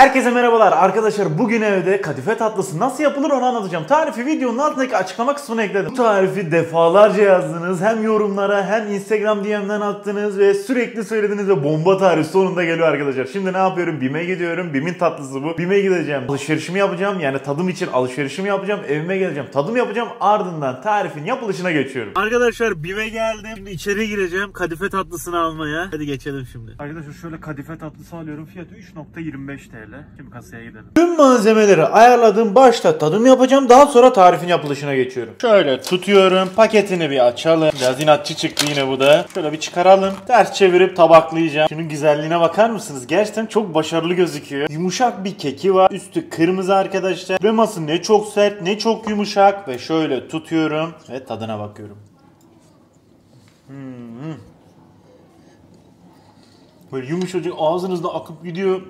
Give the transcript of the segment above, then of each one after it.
Herkese merhabalar arkadaşlar, bugün evde kadife tatlısı nasıl yapılır onu anlatacağım. Tarifi videonun altındaki açıklama kısmına ekledim. Bu tarifi defalarca yazdınız, hem yorumlara hem Instagram DM'den attınız ve sürekli söylediniz ve bomba tarif sonunda geliyor arkadaşlar. Şimdi ne yapıyorum? BİM'e gidiyorum. BİM'in tatlısı bu. BİM'e gideceğim, alışverişimi yapacağım, yani tadım için alışverişimi yapacağım, evime geleceğim, tadım yapacağım, ardından tarifin yapılışına geçiyorum. Arkadaşlar BİM'e geldim, şimdi içeri gireceğim kadife tatlısını almaya. Hadi geçelim şimdi. Arkadaşlar şöyle kadife tatlısı alıyorum, fiyatı 3.25 TL. Şimdi kasaya gidelim. Tüm malzemeleri ayarladım. Başta tadım yapacağım. Daha sonra tarifin yapılışına geçiyorum. Şöyle tutuyorum. Paketini bir açalım. Biraz inatçı çıktı yine bu da. Şöyle bir çıkaralım. Ters çevirip tabaklayacağım. Şunun güzelliğine bakar mısınız? Gerçekten çok başarılı gözüküyor. Yumuşak bir keki var. Üstü kırmızı arkadaşlar. Kreması ne çok sert ne çok yumuşak. Ve şöyle tutuyorum. Ve tadına bakıyorum. Böyle yumuşacık ağzınızda akıp gidiyor.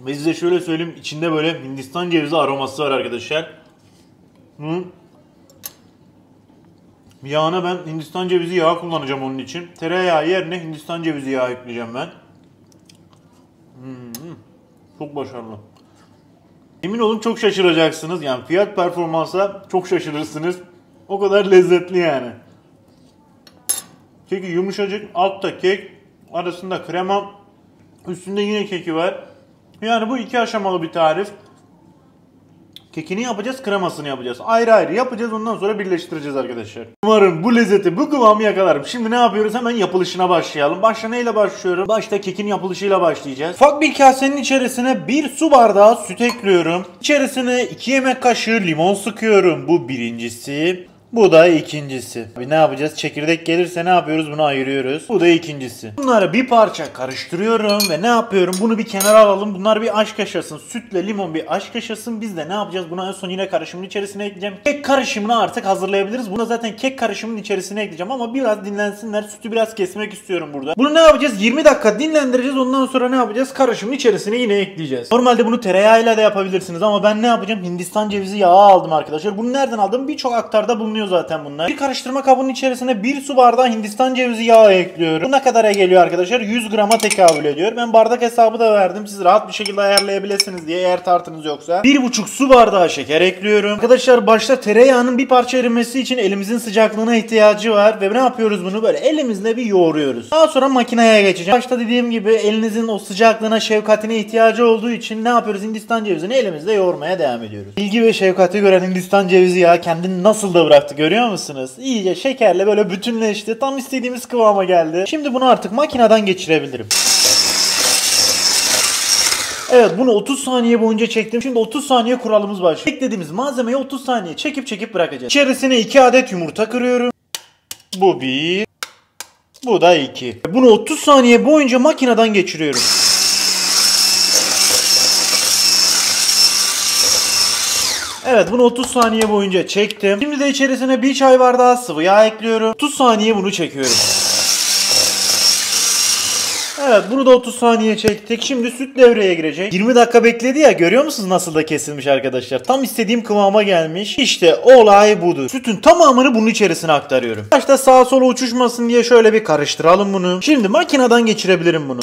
Ve size şöyle söyleyeyim, içinde böyle Hindistan cevizi aroması var arkadaşlar. Yağına ben Hindistan cevizi yağı kullanacağım onun için. Tereyağı yerine Hindistan cevizi yağı ekleyeceğim ben. Çok başarılı. Emin olun çok şaşıracaksınız. Yani fiyat performansa çok şaşırırsınız. O kadar lezzetli yani. Keki yumuşacık, altta kek, arasında krema, üstünde yine keki var. Yani bu iki aşamalı bir tarif. Kekini yapacağız, kremasını yapacağız. Ayrı ayrı yapacağız, ondan sonra birleştireceğiz arkadaşlar. Umarım bu lezzeti, bu kıvamı yakalarım. Şimdi ne yapıyoruz? Hemen yapılışına başlayalım. Başta neyle başlıyorum? Başta kekin yapılışıyla başlayacağız. Ufak bir kasenin içerisine 1 su bardağı süt ekliyorum. İçerisine 2 yemek kaşığı limon sıkıyorum. Bu birincisi. Bu da ikincisi. Ne yapacağız? Çekirdek gelirse ne yapıyoruz? Bunu ayırıyoruz. Bu da ikincisi. Bunları bir parça karıştırıyorum ve ne yapıyorum? Bunu bir kenara alalım. Bunlar bir aşk yaşasın. Sütle limon bir aşk yaşasın. Biz de ne yapacağız? Bunu en son yine karışımın içerisine ekleyeceğim. Kek karışımını artık hazırlayabiliriz. Bunu zaten kek karışımının içerisine ekleyeceğim ama biraz dinlensinler. Sütü biraz kesmek istiyorum burada. Bunu ne yapacağız? 20 dakika dinlendireceğiz. Ondan sonra ne yapacağız? Karışımın içerisine yine ekleyeceğiz. Normalde bunu tereyağıyla da yapabilirsiniz ama ben ne yapacağım? Hindistan cevizi yağı aldım arkadaşlar. Bunu nereden aldım? Birçok aktarda bulunuyor zaten bunlar. Bir karıştırma kabının içerisine 1 su bardağı Hindistan cevizi yağı ekliyorum. Bu ne kadara geliyor arkadaşlar? 100 grama tekabül ediyor. Ben bardak hesabı da verdim. Siz rahat bir şekilde ayarlayabilirsiniz diye, eğer tartınız yoksa. 1,5 su bardağı şeker ekliyorum. Arkadaşlar başta tereyağının bir parça erimesi için elimizin sıcaklığına ihtiyacı var. Ve ne yapıyoruz bunu? Böyle elimizle bir yoğuruyoruz. Daha sonra makineye geçeceğim. Başta dediğim gibi elinizin o sıcaklığına, şefkatine ihtiyacı olduğu için ne yapıyoruz? Hindistan cevizini elimizle yoğurmaya devam ediyoruz. İlgi ve şefkati gören Hindistan cevizi yağı kendini nasıl da bıraktı, görüyor musunuz? İyice şekerle böyle bütünleşti. Tam istediğimiz kıvama geldi. Şimdi bunu artık makineden geçirebilirim. Evet, bunu 30 saniye boyunca çektim. Şimdi 30 saniye kuralımız başlıyor. Beklediğimiz malzemeyi 30 saniye çekip bırakacağız. İçerisine 2 adet yumurta kırıyorum. Bu 1. Bu da 2. Bunu 30 saniye boyunca makineden geçiriyorum. Evet, bunu 30 saniye boyunca çektim. Şimdi de içerisine 1 çay bardağı sıvı yağ ekliyorum. 30 saniye bunu çekiyorum. Evet, bunu da 30 saniye çektik. Şimdi süt devreye girecek. 20 dakika bekledi ya, görüyor musunuz nasıl da kesilmiş arkadaşlar? Tam istediğim kıvama gelmiş. İşte olay budur. Sütün tamamını bunun içerisine aktarıyorum. Başta sağa sola uçuşmasın diye şöyle bir karıştıralım bunu. Şimdi makineden geçirebilirim bunu.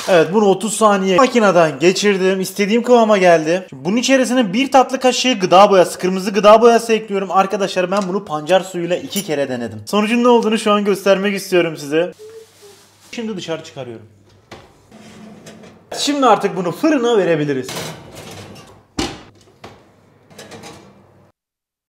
Evet, bunu 30 saniye makineden geçirdim. İstediğim kıvama geldi. Şimdi bunun içerisine 1 tatlı kaşığı gıda boyası, kırmızı gıda boyası ekliyorum. Arkadaşlar ben bunu pancar suyuyla 2 kere denedim. Sonucun ne olduğunu şu an göstermek istiyorum size. Şimdi dışarı çıkarıyorum. Şimdi artık bunu fırına verebiliriz.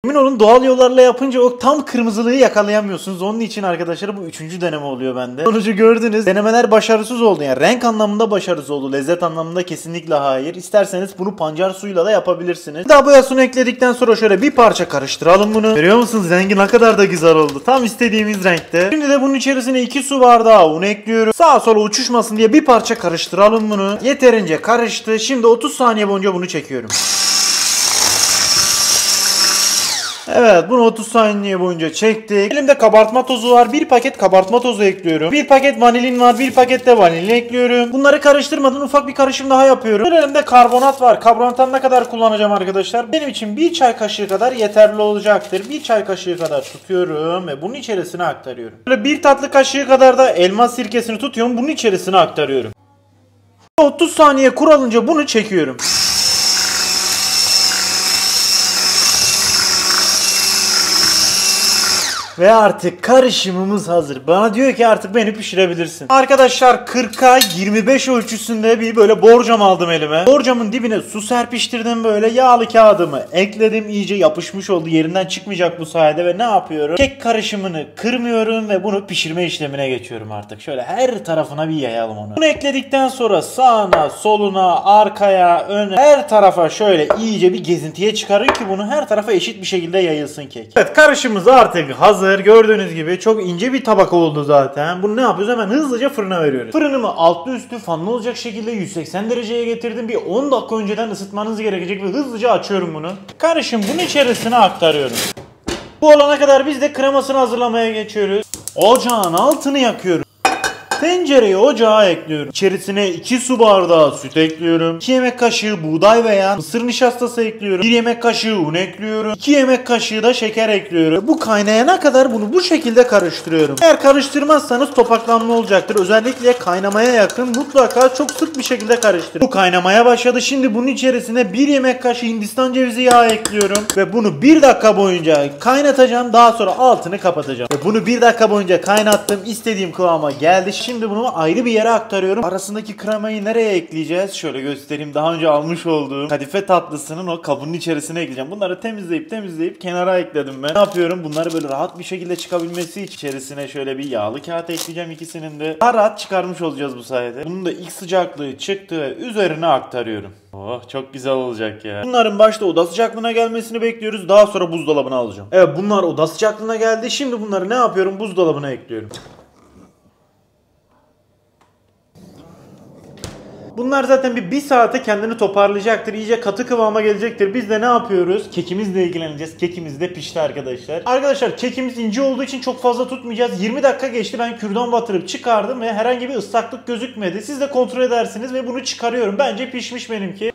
Emin olun, doğal yollarla yapınca o tam kırmızılığı yakalayamıyorsunuz. Onun için arkadaşlar bu 3. deneme oluyor bende. Sonucu gördünüz. Denemeler başarısız oldu. Yani renk anlamında başarısız oldu. Lezzet anlamında kesinlikle hayır. İsterseniz bunu pancar suyuyla da yapabilirsiniz. Gıda boyasını ekledikten sonra şöyle bir parça karıştıralım bunu. Görüyor musunuz? Rengi ne kadar da güzel oldu. Tam istediğimiz renkte. Şimdi de bunun içerisine 2 su bardağı un ekliyorum. Sağa sola uçuşmasın diye bir parça karıştıralım bunu. Yeterince karıştı. Şimdi 30 saniye boyunca bunu çekiyorum. Evet, bunu 30 saniye boyunca çektik. Elimde kabartma tozu var. Bir paket kabartma tozu ekliyorum. Bir paket vanilin var. Bir paket de vanilin ekliyorum. Bunları karıştırmadan ufak bir karışım daha yapıyorum. Elimde karbonat var. Karbonattan ne kadar kullanacağım arkadaşlar? Benim için bir çay kaşığı kadar yeterli olacaktır. Bir çay kaşığı kadar tutuyorum ve bunun içerisine aktarıyorum. Böyle bir tatlı kaşığı kadar da elma sirkesini tutuyorum. Bunun içerisine aktarıyorum. 30 saniye kuralınca bunu çekiyorum. Ve artık karışımımız hazır. Bana diyor ki artık beni pişirebilirsin. Arkadaşlar 40'a 25 ölçüsünde bir böyle borcam aldım elime. Borcamın dibine su serpiştirdim, böyle yağlı kağıdımı ekledim. İyice yapışmış oldu. Yerinden çıkmayacak bu sayede ve ne yapıyorum? Kek karışımını kırmıyorum ve bunu pişirme işlemine geçiyorum artık. Şöyle her tarafına bir yayalım onu. Bunu ekledikten sonra sağına, soluna, arkaya, öne, her tarafa şöyle iyice bir gezintiye çıkarın ki bunu her tarafa eşit bir şekilde yayılsın kek. Evet, karışımımız artık hazır. Gördüğünüz gibi çok ince bir tabaka oldu zaten. Bunu ne yapıyoruz? Hemen hızlıca fırına veriyoruz. Fırınımı altlı üstü fanlı olacak şekilde 180 dereceye getirdim. Bir 10 dakika önceden ısıtmanız gerekecek ve hızlıca açıyorum bunu. Karışım bunun içerisine aktarıyorum. Bu olana kadar biz de kremasını hazırlamaya geçiyoruz. Ocağın altını yakıyoruz. Tencereyi ocağa ekliyorum. İçerisine 2 su bardağı süt ekliyorum. 2 yemek kaşığı buğday veya mısır nişastası ekliyorum. 1 yemek kaşığı un ekliyorum. 2 yemek kaşığı da şeker ekliyorum. Bu kaynayana kadar bunu bu şekilde karıştırıyorum. Eğer karıştırmazsanız topaklanma olacaktır. Özellikle kaynamaya yakın mutlaka çok sık bir şekilde karıştırın. Bu kaynamaya başladı. Şimdi bunun içerisine 1 yemek kaşığı Hindistan cevizi yağı ekliyorum. Ve bunu 1 dakika boyunca kaynatacağım. Daha sonra altını kapatacağım. Ve bunu 1 dakika boyunca kaynattım. İstediğim kıvama geldi. Şimdi bunu ayrı bir yere aktarıyorum. Arasındaki kremayı nereye ekleyeceğiz? Şöyle göstereyim. Daha önce almış olduğum kadife tatlısının o kabının içerisine ekleyeceğim. Bunları temizleyip kenara ekledim ben. Ne yapıyorum? Bunları böyle rahat bir şekilde çıkabilmesi için içerisine şöyle bir yağlı kağıt ekleyeceğim, ikisinin de. Daha rahat çıkarmış olacağız bu sayede. Bunun da ilk sıcaklığı çıktı ve üzerine aktarıyorum. Oh, çok güzel olacak ya. Bunların başta oda sıcaklığına gelmesini bekliyoruz. Daha sonra buzdolabına alacağım. Evet, bunlar oda sıcaklığına geldi. Şimdi bunları ne yapıyorum? Buzdolabına ekliyorum. Bunlar zaten bir saate kendini toparlayacaktır. İyice katı kıvama gelecektir. Biz de ne yapıyoruz? Kekimizle ilgileneceğiz. Kekimiz de pişti arkadaşlar. Arkadaşlar kekimiz ince olduğu için çok fazla tutmayacağız. 20 dakika geçti. Ben kürdan batırıp çıkardım ve herhangi bir ıslaklık gözükmedi. Siz de kontrol edersiniz ve bunu çıkarıyorum. Bence pişmiş benimki.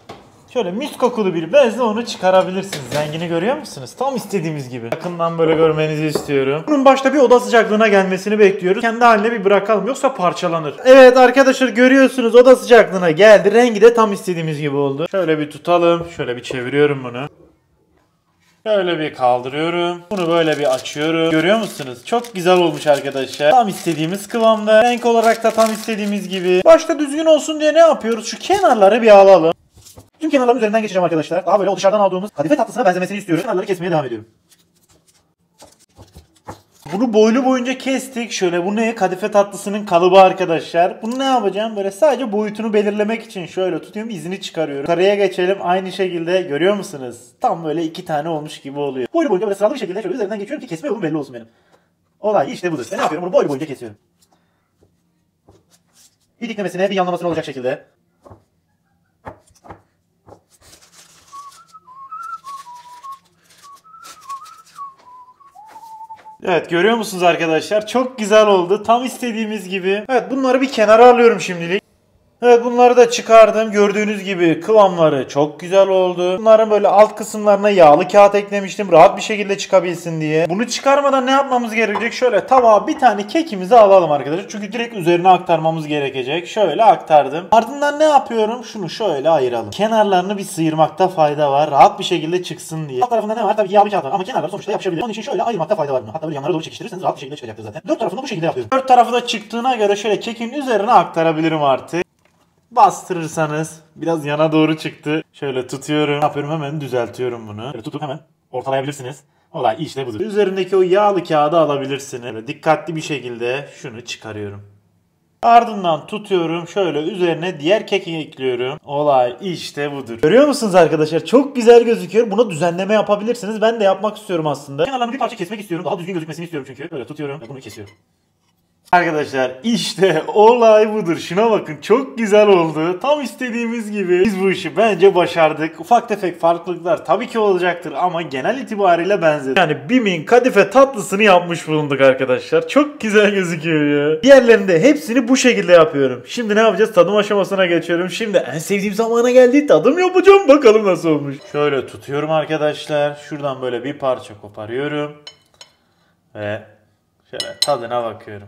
Şöyle mis kokulu bir bezle onu çıkarabilirsiniz. Rengini görüyor musunuz? Tam istediğimiz gibi. Yakından böyle görmenizi istiyorum. Bunun başta bir oda sıcaklığına gelmesini bekliyoruz. Kendi haline bir bırakalım, yoksa parçalanır. Evet arkadaşlar, görüyorsunuz oda sıcaklığına geldi. Rengi de tam istediğimiz gibi oldu. Şöyle bir tutalım. Şöyle bir çeviriyorum bunu. Şöyle bir kaldırıyorum. Bunu böyle bir açıyorum. Görüyor musunuz? Çok güzel olmuş arkadaşlar. Tam istediğimiz kıvamda. Renk olarak da tam istediğimiz gibi. Başta düzgün olsun diye ne yapıyoruz? Şu kenarları bir alalım. Tüm kenarların üzerinden geçeceğim arkadaşlar. Daha böyle o dışarıdan aldığımız kadife tatlısına benzemesini istiyorum. Kenarları kesmeye devam ediyorum. Bunu boylu boyunca kestik. Şöyle, bu ne? Kadife tatlısının kalıbı arkadaşlar. Bunu ne yapacağım? Böyle sadece boyutunu belirlemek için şöyle tutuyorum, izini çıkarıyorum. Karaya geçelim. Aynı şekilde görüyor musunuz? Tam böyle 2 tane olmuş gibi oluyor. Boylu boyunca böyle sıralı bir şekilde şöyle üzerinden geçiyorum ki kesme yolum belli olsun benim. Olay işte budur. Ben ne yapıyorum? Bunu boylu boyunca kesiyorum. Bir diklemesine, bir yanlamasına olacak şekilde. Evet, görüyor musunuz arkadaşlar? Çok güzel oldu. Tam istediğimiz gibi. Evet, bunları bir kenara alıyorum şimdilik. Evet, bunları da çıkardım. Gördüğünüz gibi kıvamları çok güzel oldu. Bunların böyle alt kısımlarına yağlı kağıt eklemiştim. Rahat bir şekilde çıkabilsin diye. Bunu çıkarmadan ne yapmamız gerekecek? Şöyle tabağa bir tane kekimizi alalım arkadaşlar. Çünkü direkt üzerine aktarmamız gerekecek. Şöyle aktardım. Ardından ne yapıyorum? Şunu şöyle ayıralım. Kenarlarını bir sıyırmakta fayda var. Rahat bir şekilde çıksın diye. Alt tarafında ne var? Tabii ki yağlı kağıt var. Ama kenarları sonuçta yapışabilir. Onun için şöyle ayırmakta fayda var. Hatta böyle yanlara doğru çekiştirirseniz rahat bir şekilde çıkacaktır zaten. Dört tarafını bu şekilde yapıyorum. Dört tarafı da çıktığına göre şöyle kekin üzerine aktarabilirim artık. Bastırırsanız biraz yana doğru çıktı. Şöyle tutuyorum. Ne yapıyorum? Hemen düzeltiyorum bunu. Şöyle tutup hemen ortalayabilirsiniz. Olay işte budur. Üzerindeki o yağlı kağıdı alabilirsiniz. Böyle dikkatli bir şekilde şunu çıkarıyorum. Ardından tutuyorum. Şöyle üzerine diğer keki ekliyorum. Olay işte budur. Görüyor musunuz arkadaşlar? Çok güzel gözüküyor. Buna düzenleme yapabilirsiniz. Ben de yapmak istiyorum aslında. Kenarlarını bir parça kesmek istiyorum. Daha düzgün gözükmesini istiyorum çünkü. Böyle tutuyorum ve bunu kesiyorum. Arkadaşlar işte olay budur. Şuna bakın, çok güzel oldu. Tam istediğimiz gibi. Biz bu işi bence başardık. Ufak tefek farklılıklar tabii ki olacaktır ama genel itibariyle benzer. Yani BİM'in kadife tatlısını yapmış bulunduk arkadaşlar. Çok güzel gözüküyor ya. Diğerlerinde hepsini bu şekilde yapıyorum. Şimdi ne yapacağız? Tadım aşamasına geçiyorum. Şimdi en sevdiğim zamana geldi. Tadım yapacağım. Bakalım nasıl olmuş. Şöyle tutuyorum arkadaşlar. Şuradan böyle bir parça koparıyorum. Ve şöyle tadına bakıyorum.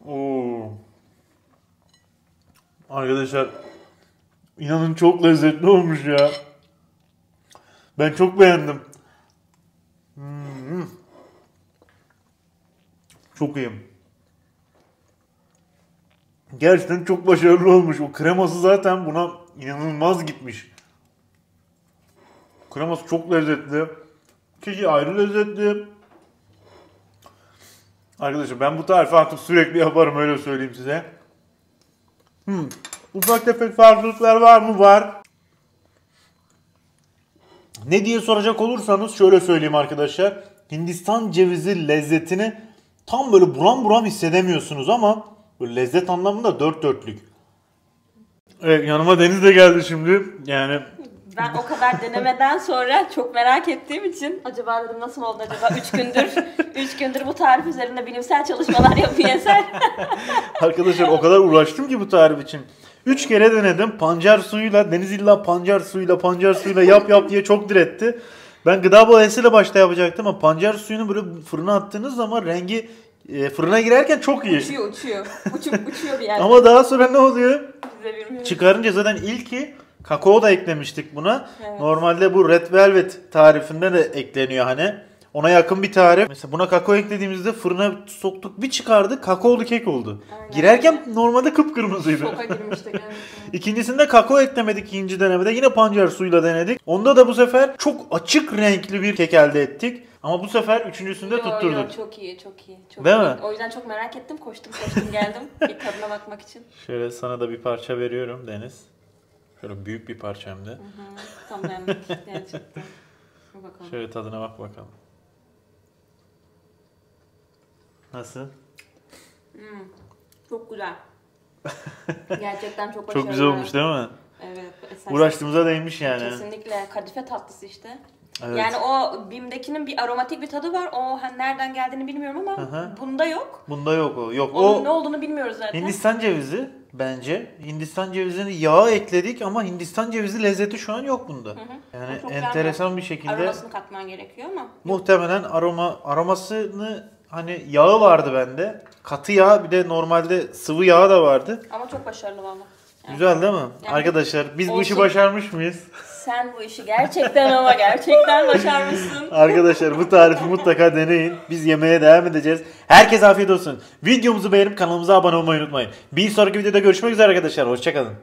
Oo. Arkadaşlar inanın çok lezzetli olmuş ya. Ben çok beğendim. Çok iyi. Gerçekten çok başarılı olmuş. O kreması zaten buna inanılmaz gitmiş. Kreması çok lezzetli. Keki ayrı lezzetli. Arkadaşlar ben bu tarifi artık sürekli yaparım, öyle söyleyeyim size. Ufak tefek farklılıklar var mı? Var. Ne diye soracak olursanız şöyle söyleyeyim arkadaşlar. Hindistan cevizi lezzetini tam böyle buram buram hissedemiyorsunuz ama böyle lezzet anlamında dört dörtlük. Evet, yanıma Deniz de geldi şimdi. Yani ben o kadar denemeden sonra çok merak ettiğim için acaba dedim nasıl oldu acaba 3 gündür bu tarif üzerinde bilimsel çalışmalar yapıyor Eser. arkadaşlar o kadar uğraştım ki bu tarif için. 3 kere denedim. Pancar suyuyla, Deniz illa pancar suyuyla yap diye çok diretti. Ben gıda boyasıyla başta yapacaktım ama pancar suyunu böyle fırına attığınız zaman rengi fırına girerken çok iyi. Uçuyor. Uçuyor bir yerde. Ama daha sonra ne oluyor? Bize bilmiyorum. Çıkarınca zaten ilki kakao da eklemiştik buna. Evet. Normalde bu Red Velvet tarifinde de ekleniyor hani. Ona yakın bir tarif. Mesela buna kakao eklediğimizde fırına soktuk, bir çıkardık, kakaolu kek oldu. Aynen. Girerken normalde kıpkırmızıydı. Şoka girmiştik. Evet. İkincisinde kakao eklemedik, ikinci denemede. Yine pancar suyuyla denedik. Onda da bu sefer çok açık renkli bir kek elde ettik. Ama bu sefer üçüncüsünde tutturduk. Çok iyi. Çok Değil iyi. mi? O yüzden çok merak ettim. Koştum geldim. Bir tadına bakmak için. Şöyle sana da bir parça veriyorum Deniz. Şöyle büyük bir parça hem de. Tam beğendik gerçekten. Bakalım. Şöyle tadına bak bakalım. Nasıl? Çok güzel. Gerçekten çok başarılı. Çok güzel olmuş değil mi? Evet. Uğraştığımıza değmiş yani. Kesinlikle. Kadife tatlısı işte. Evet. Yani o BİM'dekinin bir aromatik bir tadı var. O nereden geldiğini bilmiyorum ama bunda yok. Bunda yok o. Yok Onun o ne olduğunu bilmiyoruz zaten. Hindistan cevizi bence. Hindistan cevizini yağa ekledik ama Hindistan cevizi lezzeti şu an yok bunda. Yani çok enteresan bir şekilde. Aromasını katman gerekiyor ama. Muhtemelen aromasını hani yağı vardı bende. Katı yağ, bir de normalde sıvı yağ da vardı. Ama çok başarılı valla. Yani, Güzel değil mi? Yani Arkadaşlar biz bu işi olsun. başarmış mıyız? Sen bu işi gerçekten başarmışsın. Arkadaşlar bu tarifi mutlaka deneyin. Biz yemeğe devam edeceğiz. Herkese afiyet olsun. Videomuzu beğenip kanalımıza abone olmayı unutmayın. Bir sonraki videoda görüşmek üzere arkadaşlar. Hoşçakalın.